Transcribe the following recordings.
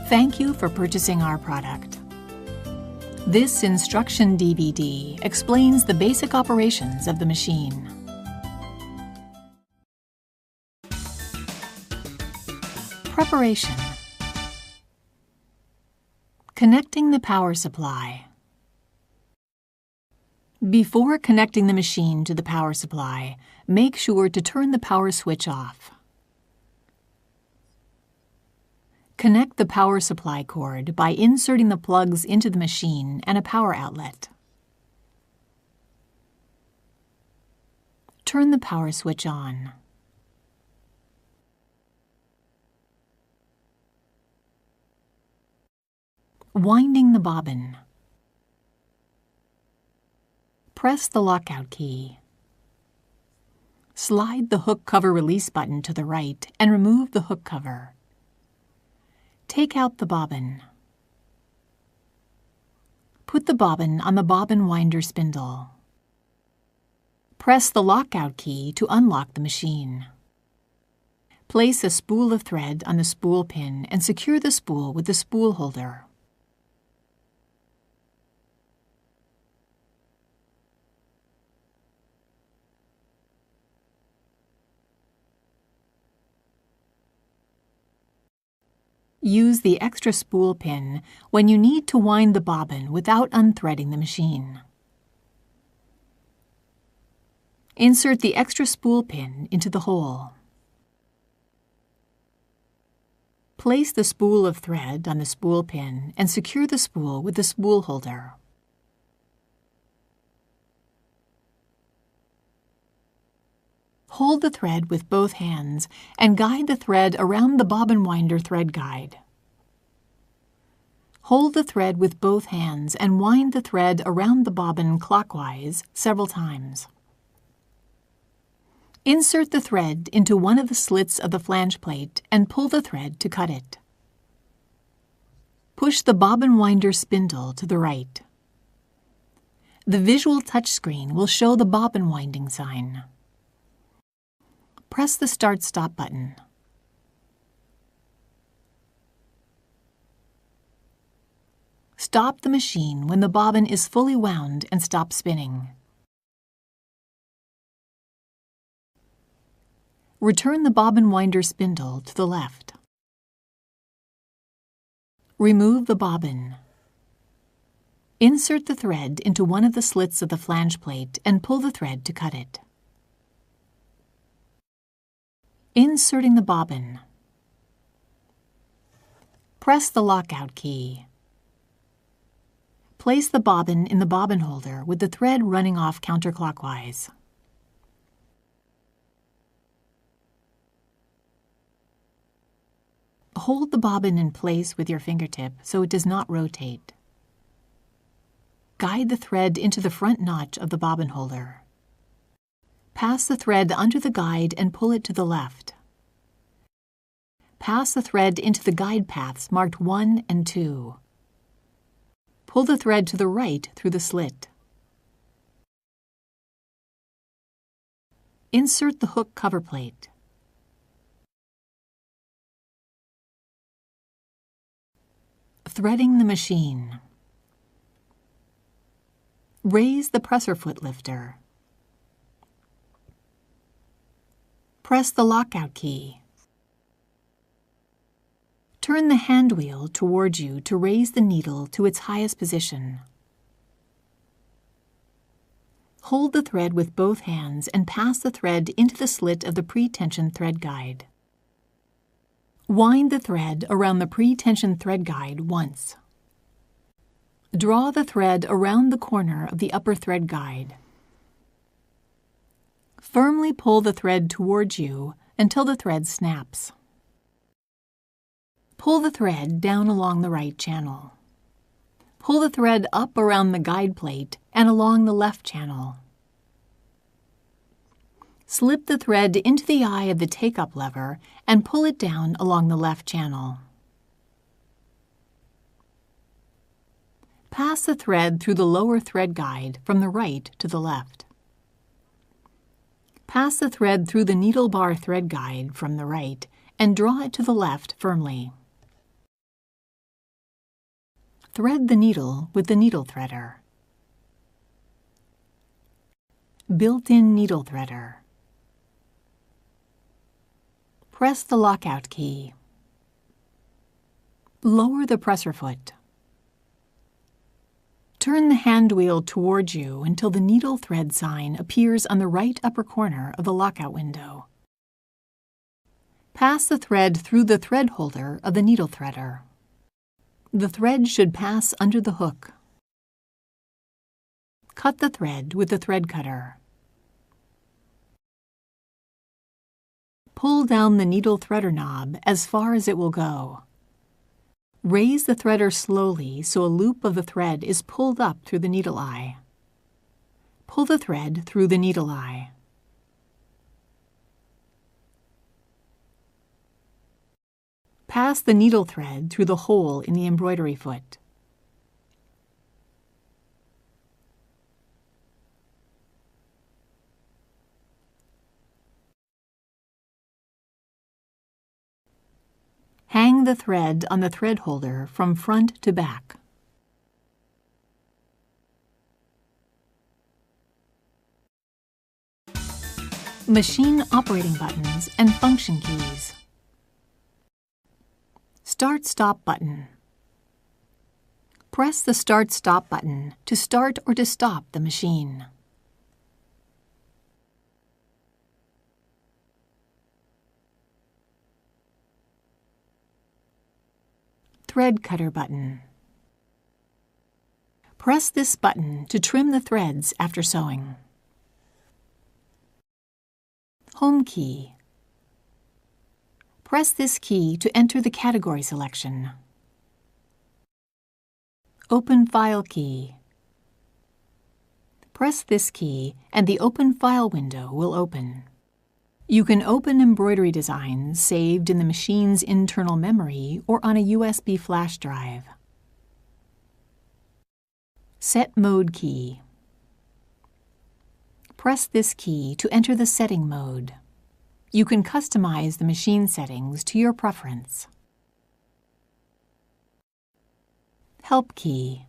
Thank you for purchasing our product. This instruction DVD explains the basic operations of the machine. Preparation. Connecting the power supply. Before connecting the machine to the power supply, make sure to turn the power switch off. Connect the power supply cord by inserting the plugs into the machine and a power outlet. Turn the power switch on. Winding the bobbin. Press the lockout key. Slide the hook cover release button to the right and remove the hook cover. Take out the bobbin. Put the bobbin on the bobbin winder spindle. Press the lockout key to unlock the machine. Place a spool of thread on the spool pin and secure the spool with the spool holder. Use the extra spool pin when you need to wind the bobbin without unthreading the machine. Insert the extra spool pin into the hole. Place the spool of thread on the spool pin and secure the spool with the spool holder. Hold the thread with both hands and guide the thread around the bobbin winder thread guide. Hold the thread with both hands and wind the thread around the bobbin clockwise several times. Insert the thread into one of the slits of the flange plate and pull the thread to cut it. Push the bobbin winder spindle to the right. The visual touchscreen will show the bobbin winding sign. Press the Start-Stop button. Stop the machine when the bobbin is fully wound and stop spinning. Return the bobbin winder spindle to the left. Remove the bobbin. Insert the thread into one of the slits of the flange plate and pull the thread to cut it. Inserting the bobbin. Press the lockout key. Place the bobbin in the bobbin holder with the thread running off counterclockwise. Hold the bobbin in place with your fingertip so it does not rotate. Guide the thread into the front notch of the bobbin holder. Pass the thread under the guide and pull it to the left. Pass the thread into the guide paths marked 1 and 2. Pull the thread to the right through the slit. Insert the hook cover plate. Threading the machine. Raise the presser foot lifter. Press the lockout key. Turn the hand wheel towards you to raise the needle to its highest position. Hold the thread with both hands and pass the thread into the slit of the pre-tension thread guide. Wind the thread around the pre-tension thread guide once. Draw the thread around the corner of the upper thread guide. Firmly pull the thread towards you until the thread snaps. Pull the thread down along the right channel. Pull the thread up around the guide plate and along the left channel. Slip the thread into the eye of the take-up lever and pull it down along the left channel. Pass the thread through the lower thread guide from the right to the left. Pass the thread through the needle bar thread guide from the right and draw it to the left firmly. Thread the needle with the needle threader. Built-in needle threader. Press the lockout key. Lower the presser foot. Turn the hand wheel towards you until the needle thread sign appears on the right upper corner of the lockout window. Pass the thread through the thread holder of the needle threader. The thread should pass under the hook. Cut the thread with the thread cutter. Pull down the needle threader knob as far as it will go. Raise the threader slowly so a loop of the thread is pulled up through the needle eye. Pull the thread through the needle eye. Pass the needle thread through the hole in the embroidery foot. Hang the thread on the thread holder from front to back. Machine operating buttons and function keys. Start-Stop button. Press the Start-Stop button to start or to stop the machine. Thread cutter button. Press this button to trim the threads after sewing. Home key. Press this key to enter the category selection. Open File key. Press this key and the Open File window will open. You can open embroidery designs saved in the machine's internal memory or on a USB flash drive. Set Mode key. Press this key to enter the setting mode. You can customize the machine settings to your preference. Help key.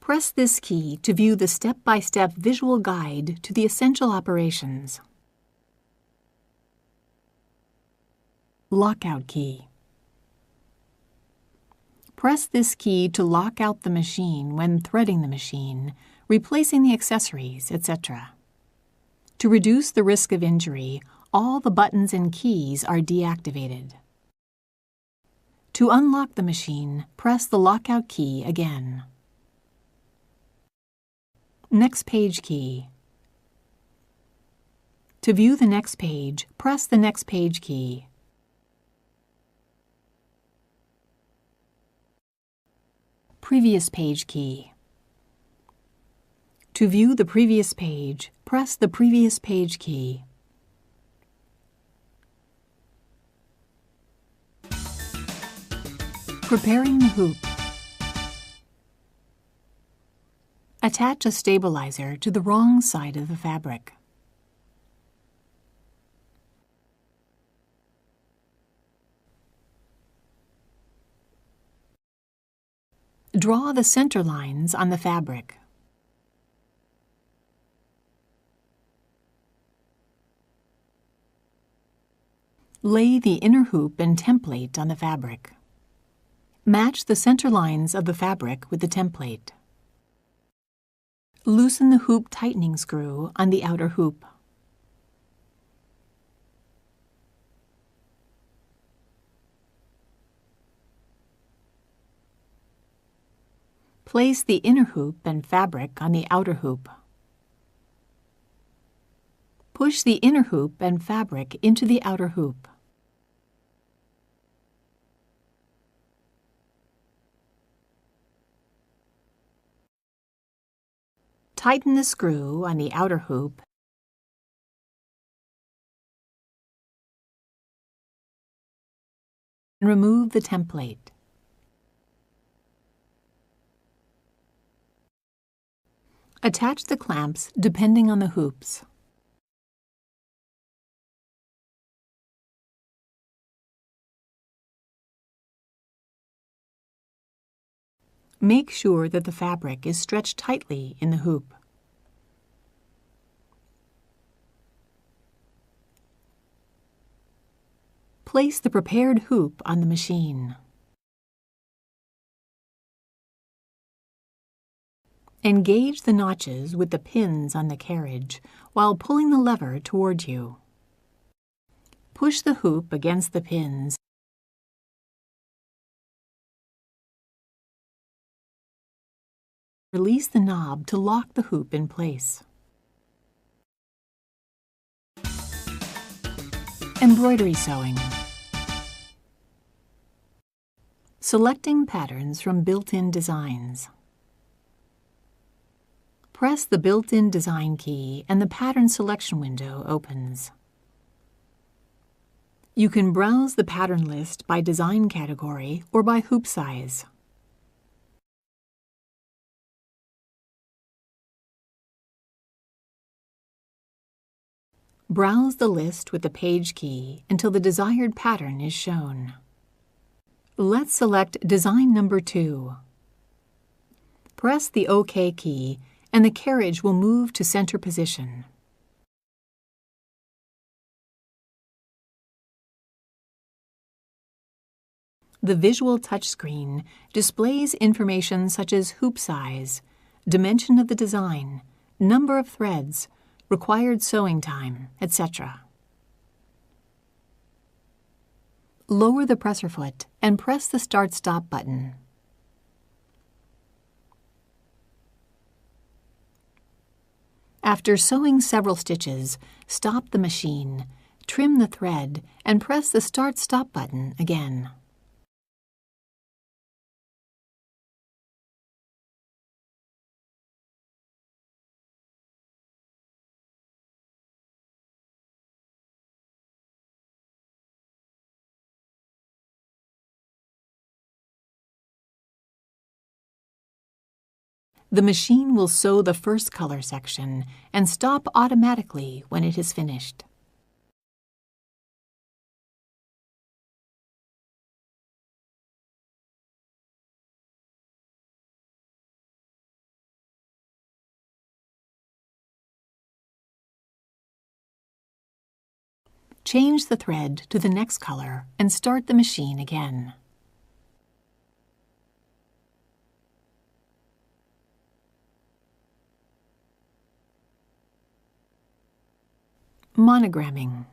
Press this key to view the step-by-step visual guide to the essential operations. Lockout key. Press this key to lock out the machine when threading the machine, replacing the accessories, etc. To reduce the risk of injury, all the buttons and keys are deactivated. To unlock the machine, press the lockout key again. Next page key. To view the next page, press the next page key. Previous page key. To view the previous page, press the previous page key. Preparing the hoop. Attach a stabilizer to the wrong side of the fabric. Draw the center lines on the fabric. Lay the inner hoop and template on the fabric. Match the center lines of the fabric with the template. Loosen the hoop tightening screw on the outer hoop. Place the inner hoop and fabric on the outer hoop. Push the inner hoop and fabric into the outer hoop. Tighten the screw on the outer hoop and remove the template. Attach the clamps depending on the hoops. Make sure that the fabric is stretched tightly in the hoop. Place the prepared hoop on the machine. Engage the notches with the pins on the carriage while pulling the lever toward you. Push the hoop against the pins. Release the knob to lock the hoop in place. Embroidery sewing. Selecting patterns from built-in designs. Press the built-in design key and the pattern selection window opens. You can browse the pattern list by design category or by hoop size. Browse the list with the page key until the desired pattern is shown. Let's select design number 2. Press the OK key and the carriage will move to center position. The visual touchscreen displays information such as hoop size, dimension of the design, number of threads, required sewing time, etc. Lower the presser foot and press the Start-Stop button. After sewing several stitches, stop the machine, trim the thread, and press the Start-Stop button again. The machine will sew the first color section and stop automatically when it is finished. Change the thread to the next color and start the machine again. Monogramming.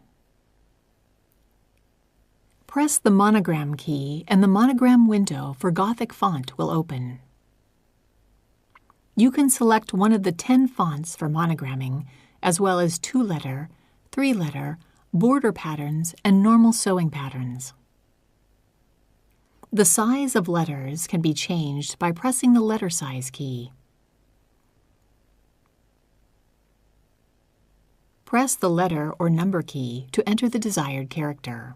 Press the monogram key and the monogram window for Gothic font will open. You can select one of the 10 fonts for monogramming, as well as 2-letter, 3-letter, border patterns, and normal sewing patterns. The size of letters can be changed by pressing the letter size key. Press the letter or number key to enter the desired character.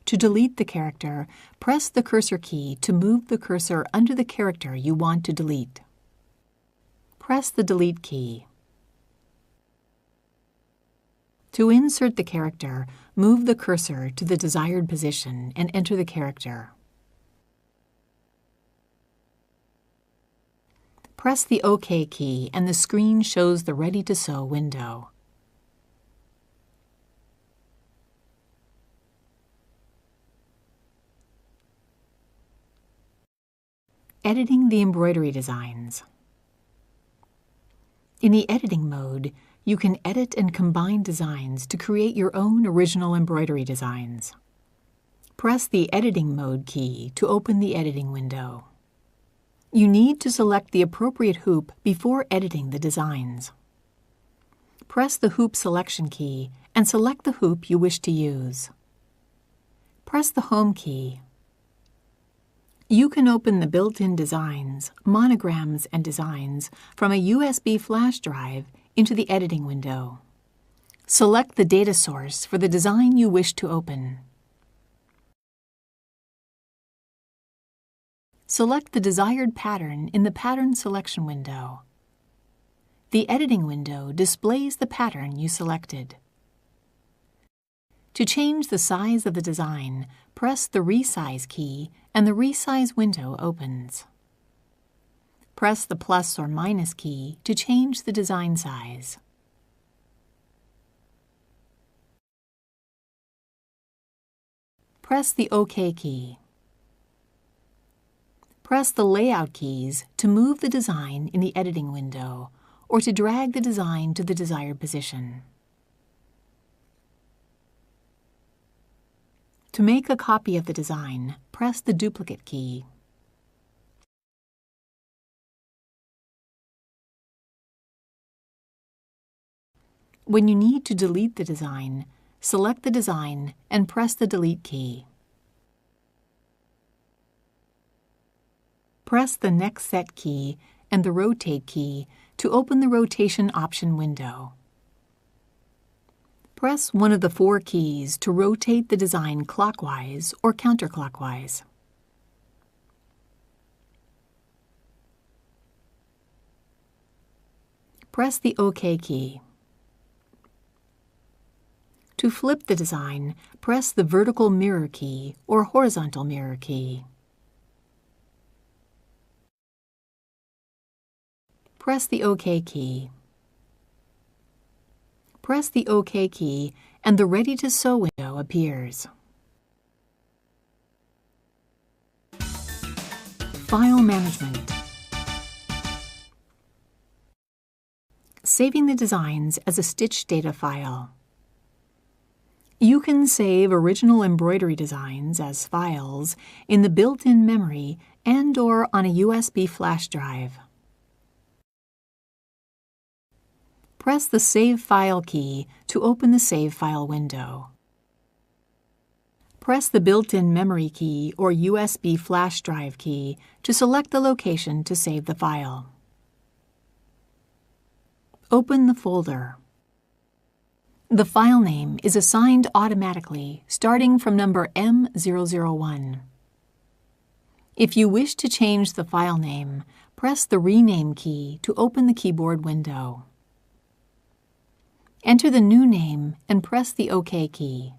To delete the character, press the cursor key to move the cursor under the character you want to delete. Press the Delete key. To insert the character, move the cursor to the desired position and enter the character. Press the OK key and the screen shows the Ready to Sew window. Editing the embroidery designs. In the editing mode, you can edit and combine designs to create your own original embroidery designs. Press the Editing Mode key to open the editing window. You need to select the appropriate hoop before editing the designs. Press the Hoop Selection key and select the hoop you wish to use. Press the Home key. You can open the built-in designs, monograms, and designs from a USB flash drive into the editing window. Select the data source for the design you wish to open. select the desired pattern in the Pattern Selection window. The Editing window displays the pattern you selected. To change the size of the design, press the Resize key and the Resize window opens. Press the plus or minus key to change the design size. Press the OK key. Press the Layout keys to move the design in the Editing window or to drag the design to the desired position. To make a copy of the design, press the Duplicate key. When you need to delete the design, select the design and press the Delete key. Press the Next Set key and the Rotate key to open the Rotation option window. Press one of the 4 keys to rotate the design clockwise or counterclockwise. Press the OK key. To flip the design, press the vertical mirror key or horizontal mirror key. Press the OK key. Press the OK key and the Ready to Sew window appears. File Management. Saving the designs as a stitch data file. You can save original embroidery designs as files in the built-in memory and/or on a USB flash drive. Press the Save File key to open the Save File window. Press the built-in memory key or USB flash drive key to select the location to save the file. Open the folder. The file name is assigned automatically starting from number M001. If you wish to change the file name, press the Rename key to open the keyboard window. Enter the new name and press the OK key.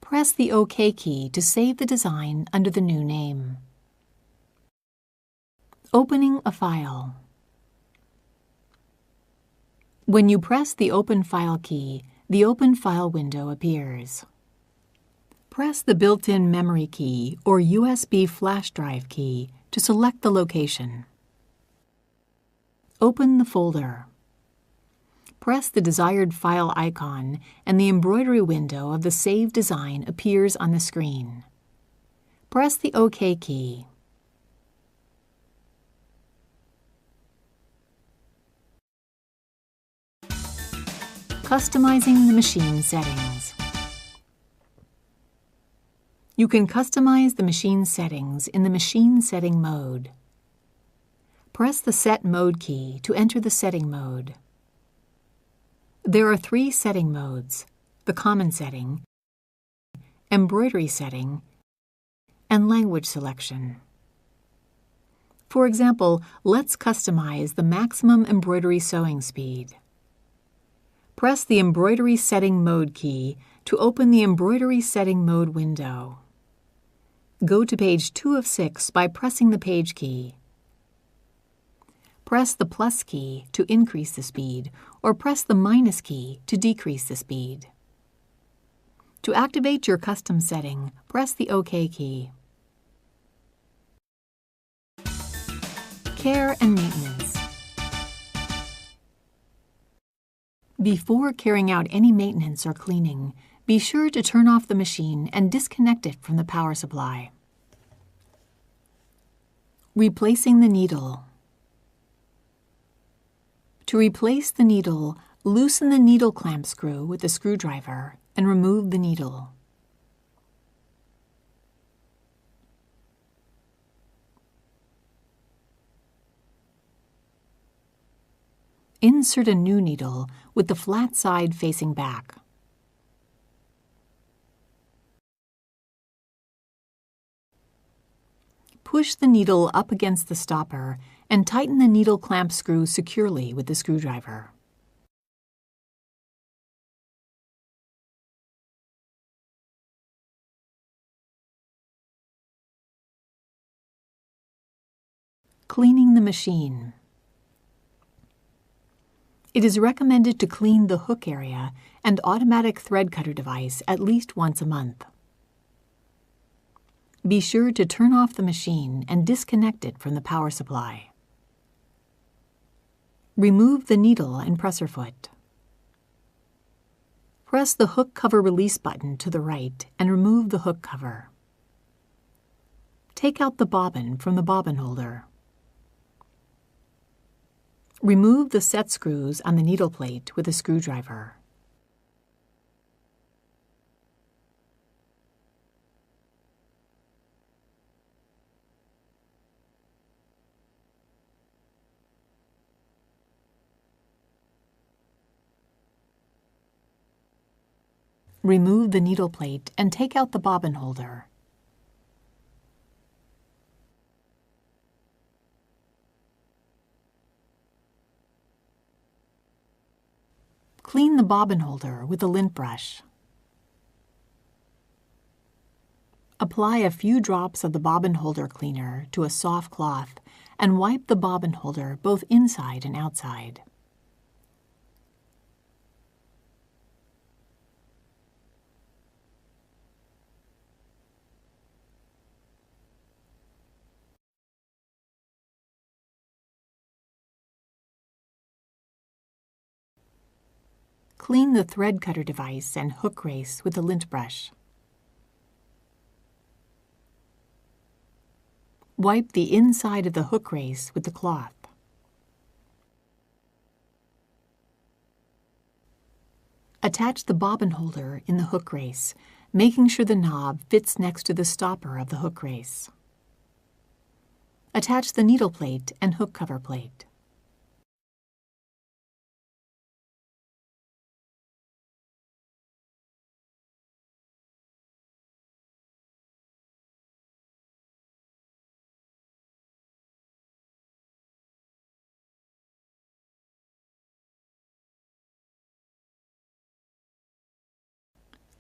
Press the OK key to save the design under the new name. Opening a file. When you press the Open File key, the Open File window appears. Press the built-in memory key or USB flash drive key to select the location. Open the folder. Press the desired file icon and the embroidery window of the saved design appears on the screen. Press the OK key. Customizing the machine settings. You can customize the machine settings in the Machine Setting mode. Press the Set Mode key to enter the setting mode. There are 3 setting modes: the Common setting, Embroidery setting, and Language selection. For example, let's customize the maximum embroidery sewing speed. Press the Embroidery Setting Mode key to open the Embroidery Setting Mode window. Go to page 2 of 6 by pressing the Page key. Press the plus key to increase the speed, or press the minus key to decrease the speed. To activate your custom setting, press the OK key. Care and maintenance. Before carrying out any maintenance or cleaning, be sure to turn off the machine and disconnect it from the power supply. Replacing the needle. To replace the needle, loosen the needle clamp screw with the screwdriver and remove the needle. Insert a new needle with the flat side facing back. Push the needle up against the stopper and tighten the needle clamp screw securely with the screwdriver. Cleaning the machine. It is recommended to clean the hook area and automatic thread cutter device at least once a month. Be sure to turn off the machine and disconnect it from the power supply. Remove the needle and presser foot. Press the hook cover release button to the right and remove the hook cover. Take out the bobbin from the bobbin holder. Remove the set screws on the needle plate with a screwdriver. Remove the needle plate and take out the bobbin holder. Clean the bobbin holder with a lint brush. Apply a few drops of the bobbin holder cleaner to a soft cloth and wipe the bobbin holder both inside and outside. Clean the thread cutter device and hook race with a lint brush. Wipe the inside of the hook race with the cloth. Attach the bobbin holder in the hook race, making sure the knob fits next to the stopper of the hook race. Attach the needle plate and hook cover plate.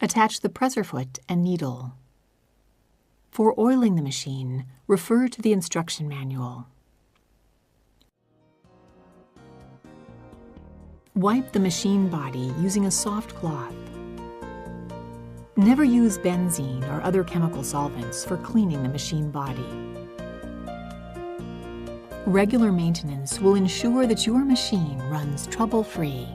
Attach the presser foot and needle. For oiling the machine, refer to the instruction manual. Wipe the machine body using a soft cloth. Never use benzene or other chemical solvents for cleaning the machine body. Regular maintenance will ensure that your machine runs trouble-free.